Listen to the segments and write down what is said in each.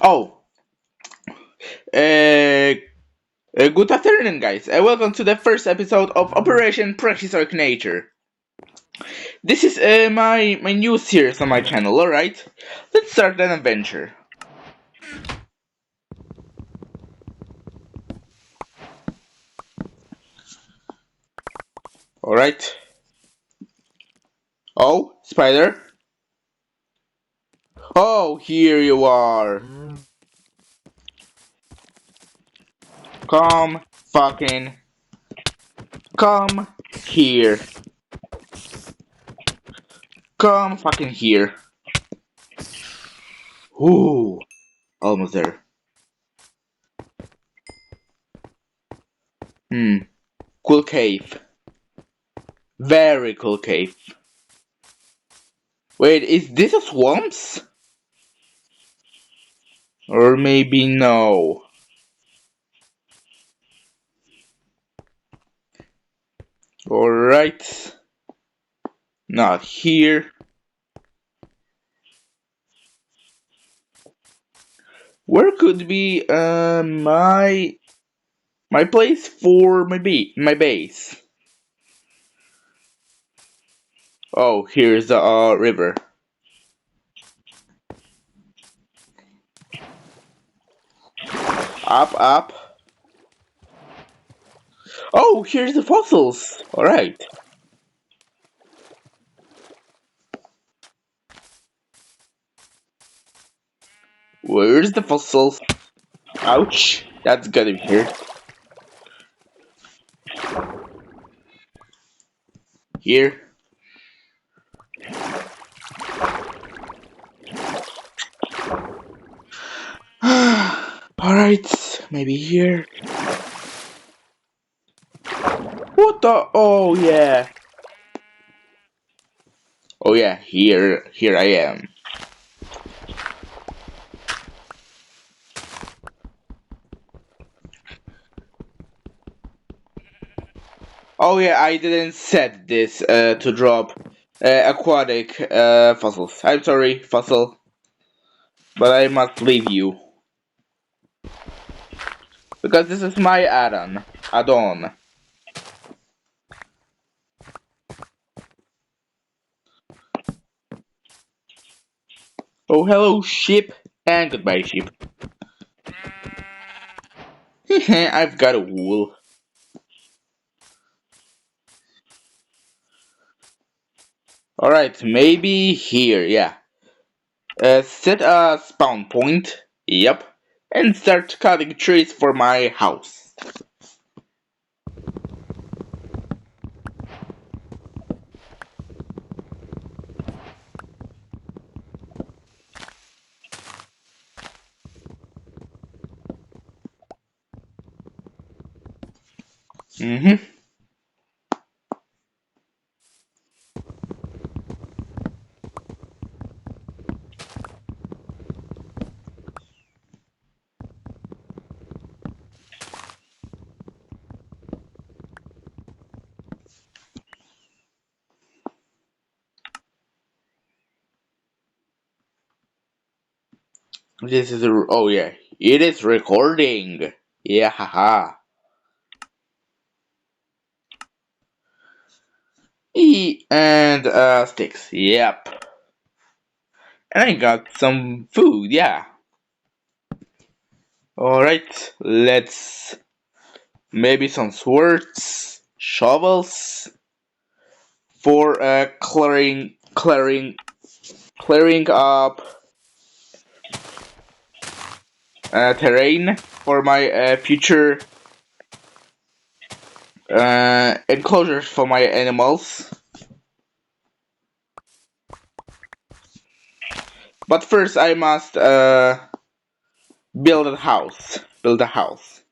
Oh, good afternoon, guys. Welcome to the first episode of Operation Prehistoric Nature. This is my new series on my channel. All right, let's start an adventure. All right. Oh, spider. Oh, here you are. Come, fucking, come here. Come fucking here. Ooh, almost there. Hmm, cool cave. Very cool cave. Wait, is this a swamps? Or maybe no. Alright. Not here. Where could be my place for my base? Oh, here's the river. Up, up. Oh, here's the fossils. Alright. Where's the fossils? Ouch. That's gotta be here. Here. Alright, maybe here. What the? Oh yeah. Oh yeah, here I am. Oh yeah, I didn't set this to drop aquatic fossils. I'm sorry, fossil, but I must leave you because this is my add-on. Add-on. Oh hello ship and goodbye ship. I've got a wool. All right, maybe here. Yeah. Set a spawn point. Yep. And start cutting trees for my house. Mm-hmm. This is a, oh yeah, it is recording. Yeah, haha. And sticks. Yep. And I got some food. Yeah. All right. Let's maybe some swords, shovels for clearing up terrain for my future enclosures for my animals. But first, I must build a house. Build a house.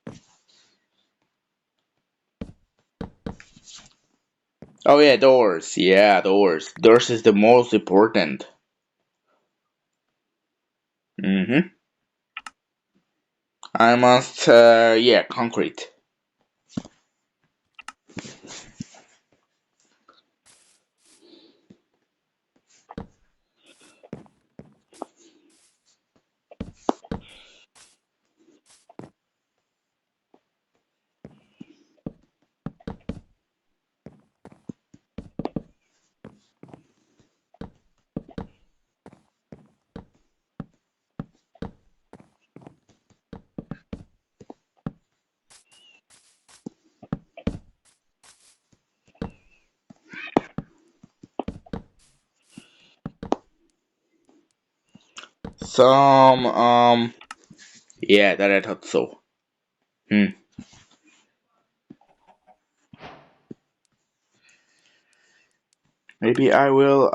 Oh yeah, doors. Yeah, doors. Doors is the most important. Mm-hmm. I must, yeah, concrete. Some yeah, that I thought so. Hmm. Maybe I will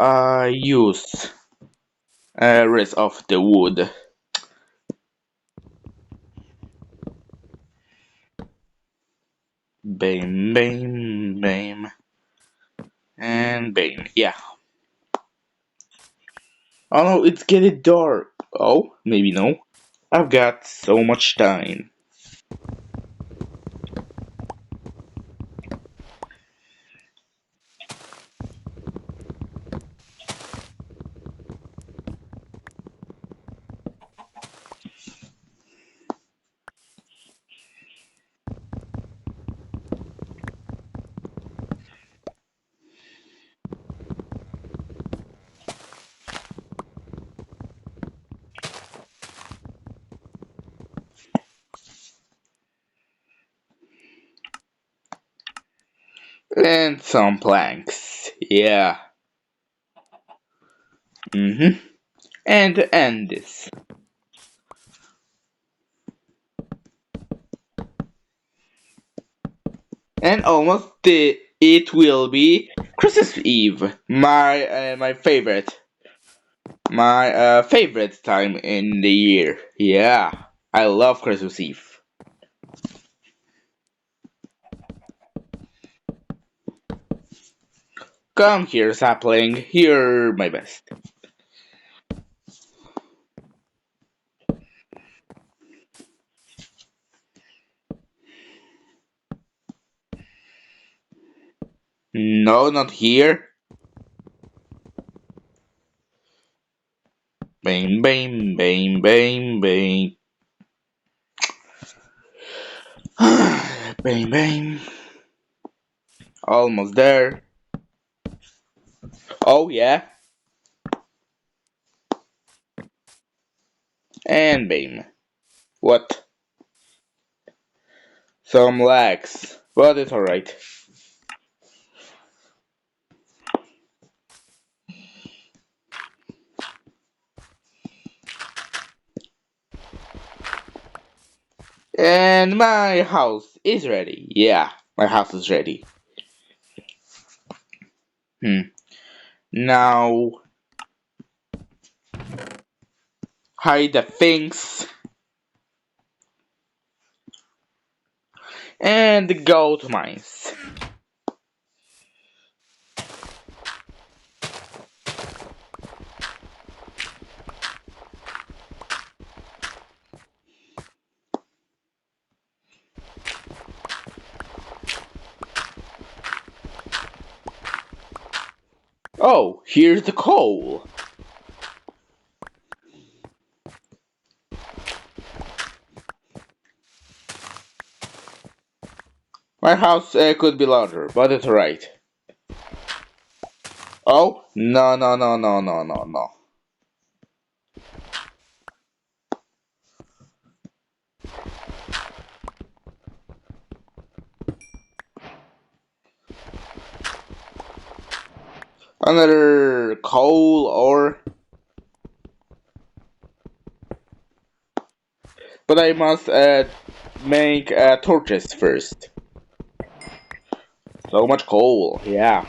use rest of the wood. Bam, bam, bam, and bam. Yeah. Oh no, it's getting dark. Oh, maybe no. I've got so much time. And some planks. Yeah. Mm-hmm. And end this. And it will be Christmas Eve. My favorite. My favorite time in the year. Yeah. I love Christmas Eve. Come here, sapling. You're my best. No, not here. Bang, bang, bang, bang, bang. Bang, bang. Almost there. Oh, yeah. And bang. What? Some lags. But it's alright. And my house is ready. Yeah, my house is ready. Hmm. Now, hide the things. And go to mines. Oh, here's the coal. My house could be larger, but it's alright. Oh, no, no, no, no, no, no, no. Another coal or. But I must make torches first. So much coal, yeah.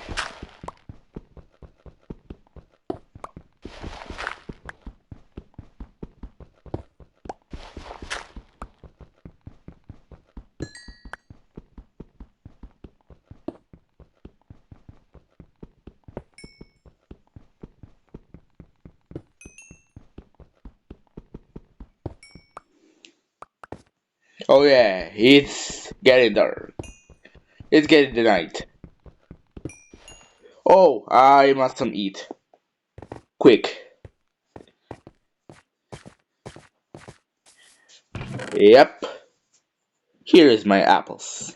Oh yeah, it's getting dark. It's getting the night. Oh, I must some eat. Quick. Yep. Here is my apples.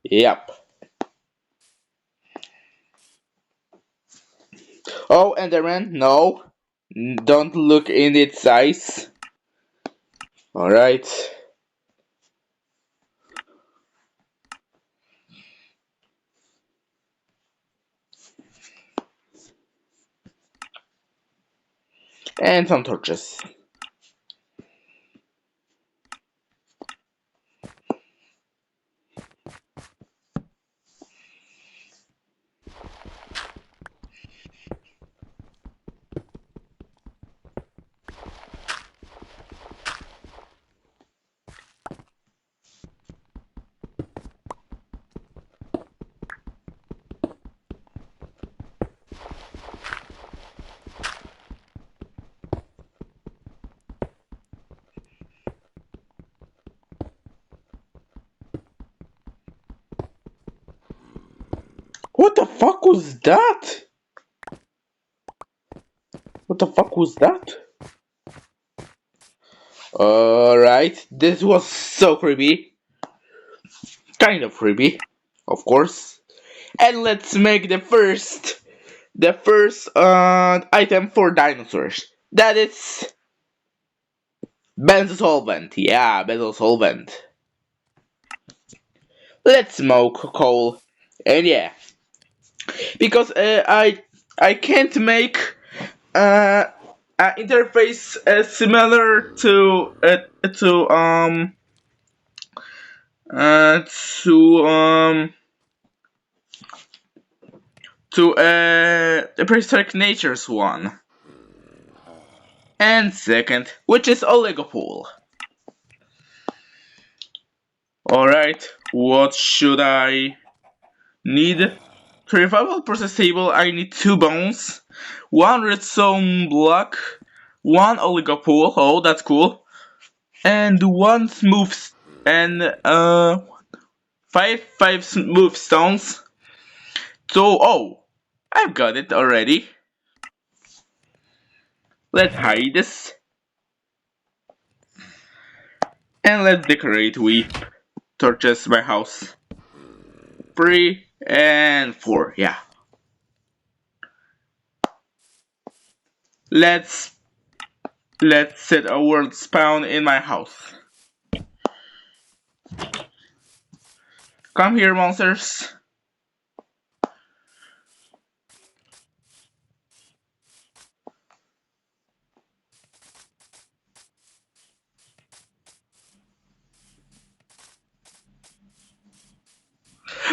Yep. Oh, Enderman, no. Don't look in its eyes. Alright. And some torches. What the fuck was that? What the fuck was that? Alright, this was so creepy. Kind of creepy, of course. And let's make the first item for dinosaurs. That is benzo solvent. Yeah, benzo solvent. Let's smoke coal. And yeah, because I can't make uh, an interface similar to uh, to um the prehistoric nature's one. And second, which is oligopool. Alright, what should I need? To revive a process table, I need 2 bones, 1 redstone block, 1 oligopool, oh that's cool, and 1 smooth, and 5 smooth stones. So, oh, I've got it already. Let's hide this. And let's decorate with torches my house. 3 and 4, yeah. Let's set a world spawn in my house. Come here, monsters.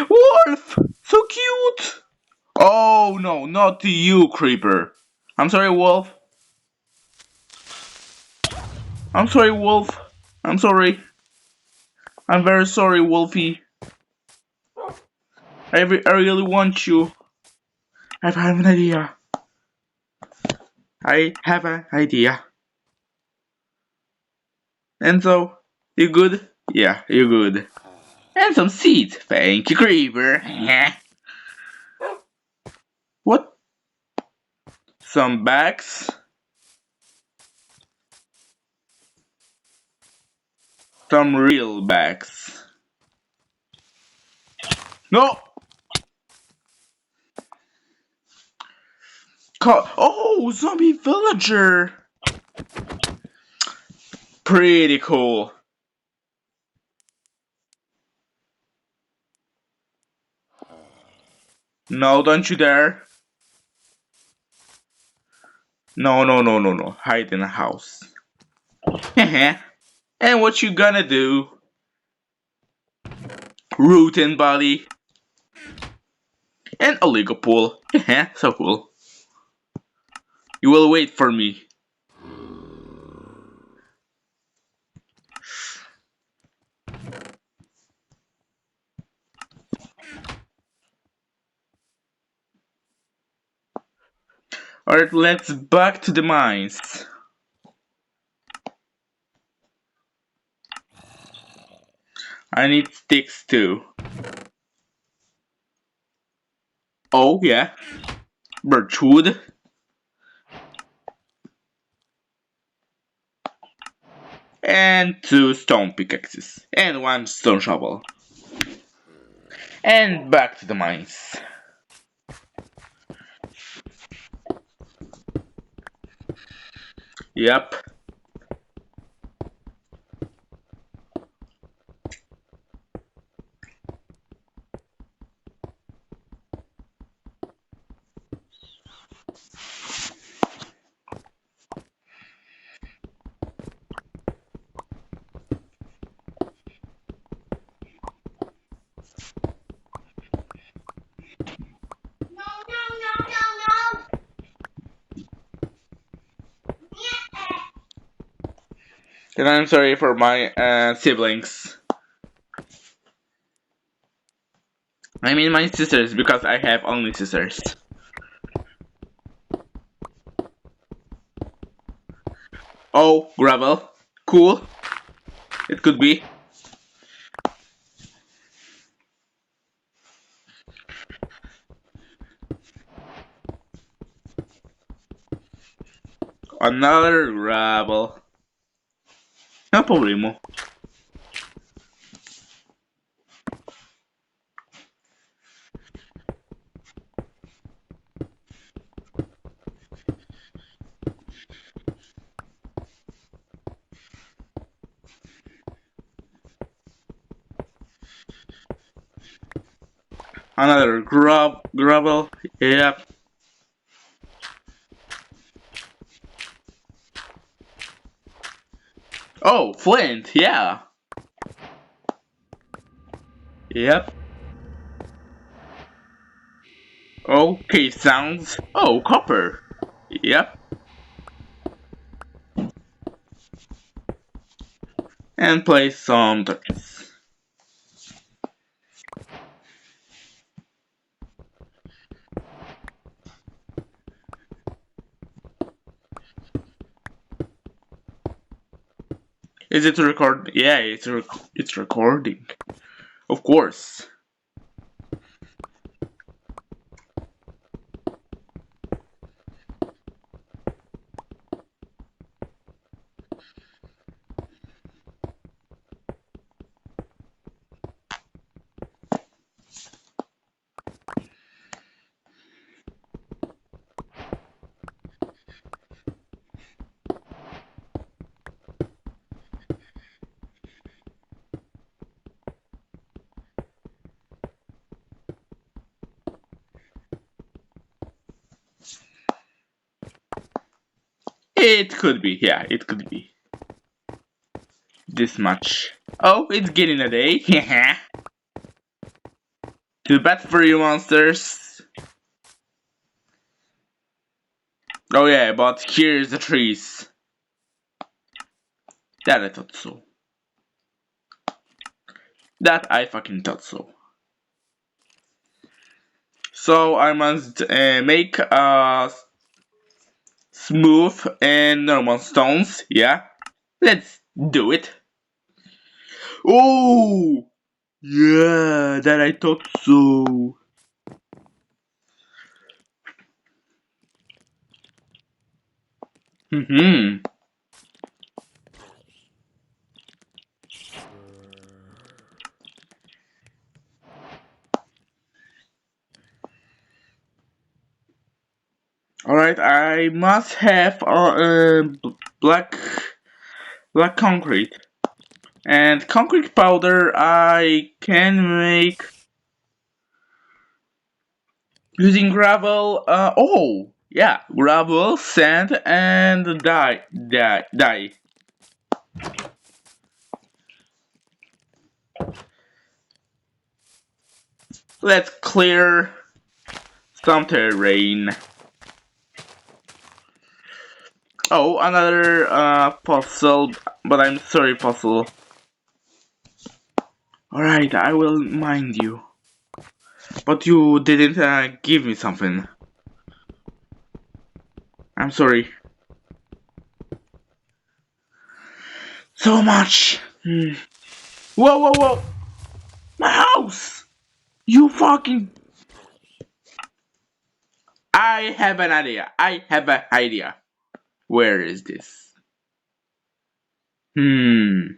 Wolf! So cute! Oh no, not you, creeper. I'm sorry, Wolf. I'm sorry, Wolf. I'm sorry. I'm very sorry, Wolfie. I really want you. I have an idea. I have an idea. Enzo, you good? Yeah, you good. And some seeds. Thank you, creeper. What? Some bags? Some real bags. No! Oh, zombie villager! Pretty cool. No, don't you dare. No, no, no, no, no. Hide in a house. And what you gonna do? Rootin' body. And a Lego pool. So cool. You will wait for me. Alright, let's back to the mines. I need sticks too. Oh, yeah. Birchwood. And 2 stone pickaxes. And 1 stone shovel. And back to the mines. Yep. And I'm sorry for my siblings. I mean my sisters because I have only sisters. Oh, gravel. Cool. It could be. Another gravel. No problemo. Another gravel. Yep. Oh, flint. Yeah. Yep. Okay, sounds. Oh, copper. Yep. And place some tokens. Is it record? Yeah, it's recording. Of course. It could be. Yeah, it could be. This much. Oh, it's getting a day. Too bad for you, monsters. Oh yeah, but here's the trees. That I thought so. That I fucking thought so. So I must make smooth and normal stones. Yeah, let's do it. Oh, yeah, that I thought so. Hmm. All right, I must have black black concrete and concrete powder. I can make using gravel. Oh, yeah, gravel, sand, and dye. Let's clear some terrain. Oh, another fossil, but I'm sorry, fossil. Alright, I will mind you. But you didn't give me something. I'm sorry. So much. Whoa, whoa, whoa! My house! You fucking. I have an idea. I have an idea. Where is this? Hmm.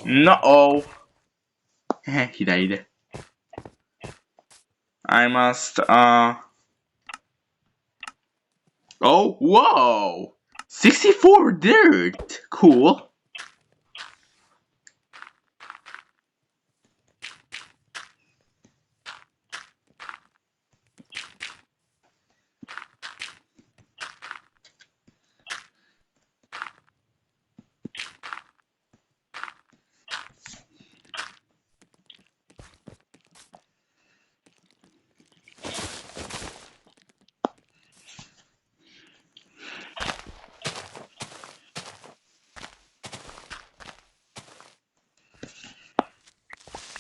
No. He died. I must, Oh, whoa! 64 dirt! Cool.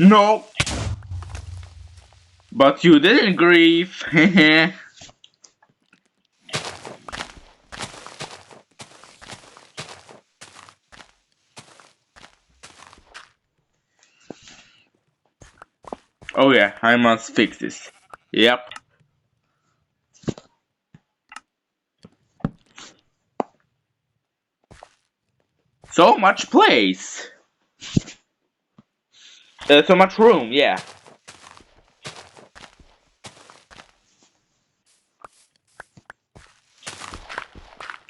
No, but you didn't grieve. Oh yeah, I must fix this. Yep. So much place. So much room, yeah.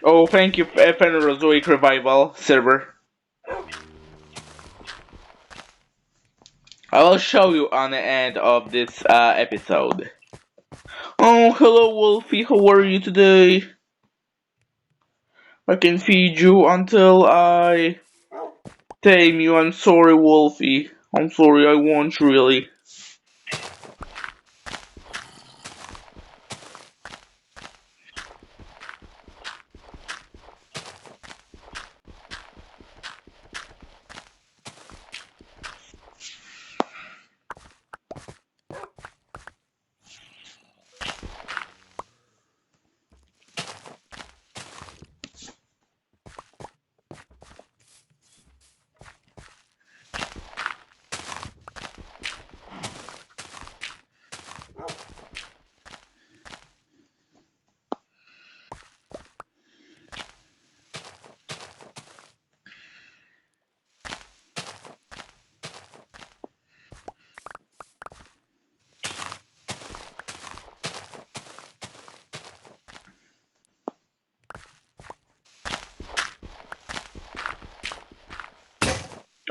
Oh, thank you, Phanerozoic Revival server. I will show you on the end of this episode. Oh, hello, Wolfie. How are you today? I can feed you until I tame you. I'm sorry, Wolfie. I'm sorry, I won't really.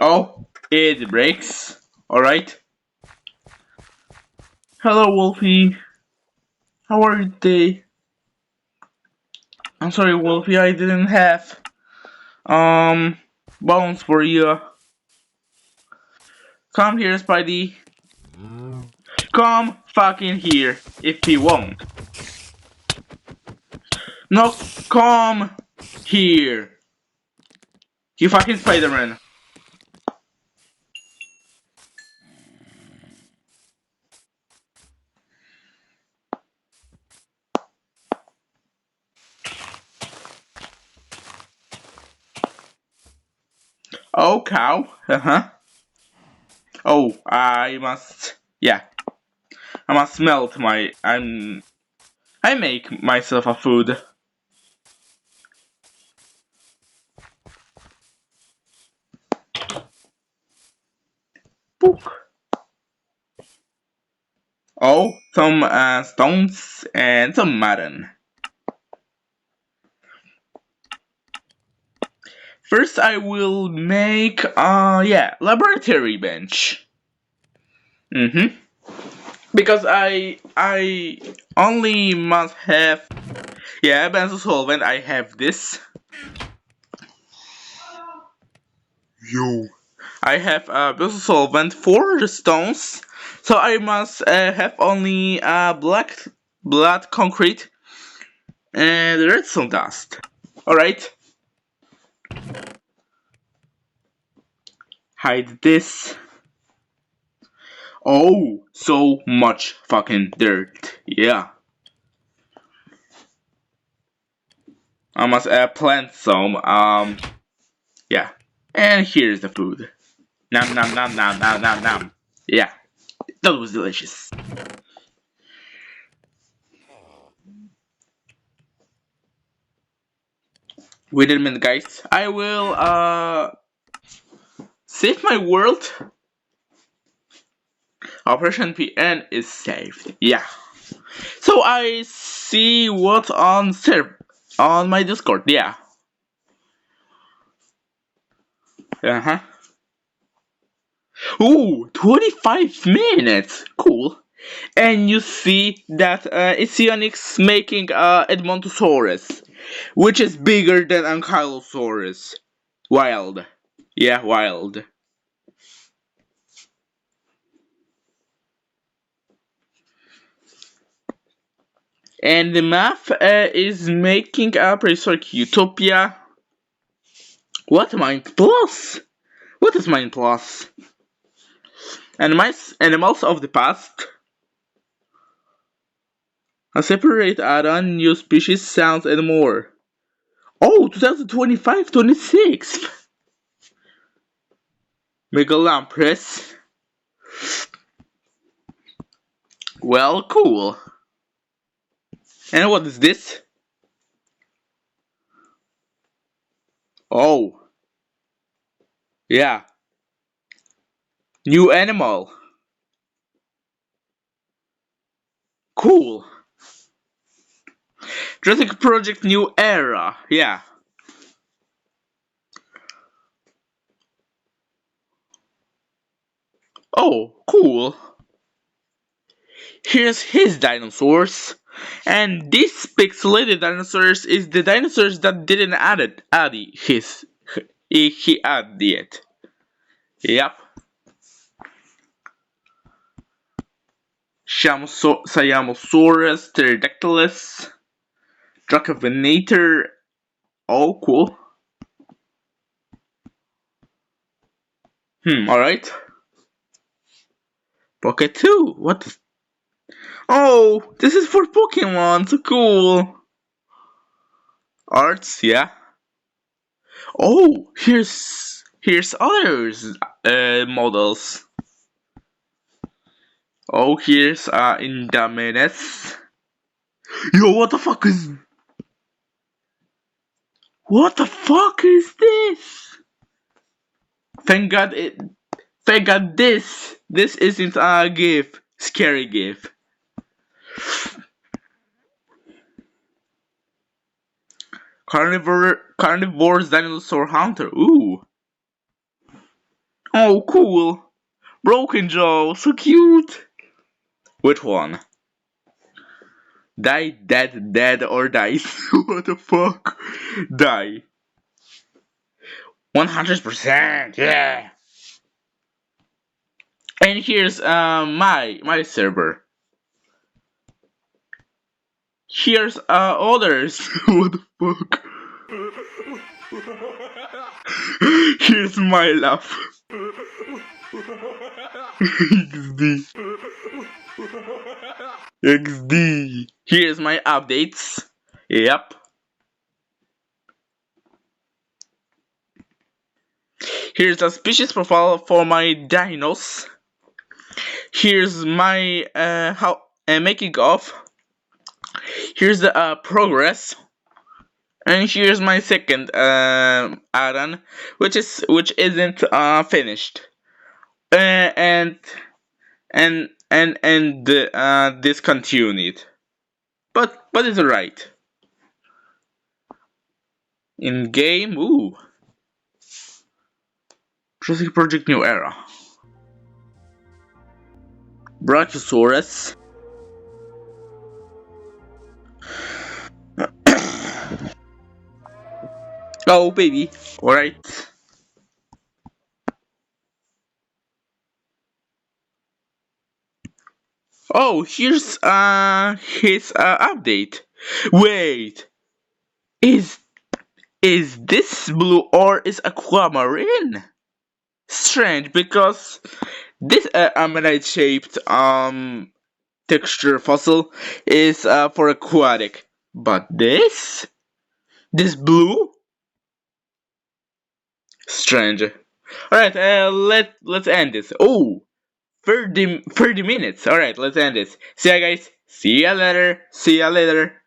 Oh, it breaks. Alright. Hello, Wolfie. How are you today? I'm sorry, Wolfie, I didn't have, um, bones for you. Come here, Spidey. Come fucking here, if he won't. No, come here. You fucking Spider-Man. Oh, cow. Uh-huh. Oh, I must, yeah. I must melt my, I make myself a food. Book. Oh, some stones and some mutton. First I will make, yeah, laboratory bench. Mm-hmm. Because I only must have, yeah, benzo solvent, I have this. Yo. I have benzo solvent for the stones, so I must have only black blood concrete and redstone dust. Alright. Hide this. Oh, so much fucking dirt. Yeah. I must plant some. Yeah. And here's the food. Nom nom nom nom nom nom nom. Yeah. That was delicious. Wait a minute, guys. I will save my world. Operation PN is saved. Yeah. So I see what's on on my Discord. Yeah. Uh huh. Ooh, 25 minutes. Cool. And you see that it's Ionix making Edmontosaurus, which is bigger than Ankylosaurus. Wild. Yeah, wild. And the map is making a Prehistoric Utopia. What Mind Plus? What is Mind Plus? Animals of the past. A separate add-on, new species, sounds, and more. Oh, 2025, 26. Megalampres. Well, cool. And what is this? Oh, yeah. New animal. Cool. Jurassic Project New Era. Yeah. Oh, cool. Here's his dinosaurs. And this pixelated dinosaurs is the dinosaurs that didn't add he added yet. Yep. Siamosaurus, Pterodactylus, Dracovenator. Oh, cool. Alright. Pocket 2. What? Oh, this is for Pokemon. So cool. Arts, yeah. Oh, here's others models. Oh, here's Indominus. Yo, what the fuck is this? Thank God thank God this isn't a GIF, scary GIF. Carnivore's dinosaur hunter. Ooh. Oh, cool. Broken Joe, so cute. Which one? Die, dead, or dice. What the fuck? Die. 100%, yeah. And here's my server. Here's others. What the fuck? Here's my laugh. XD. XD. Here's my updates. Yep. Here's a species profile for my dinos. Here's my making of. Here's the progress. And here's my second add-on, which isn't finished. And discontinued. But it's alright. In game, ooh. Jurassic Project New Era. Brachiosaurus. Oh baby. Alright. Oh, here's his update. Wait. Is this blue or is aquamarine? Strange because this ammonite shaped texture fossil is for aquatic, but this blue, strange. All right, let's end this. Oh, 30 minutes. All right, let's end this. See ya guys. See ya later. See ya later.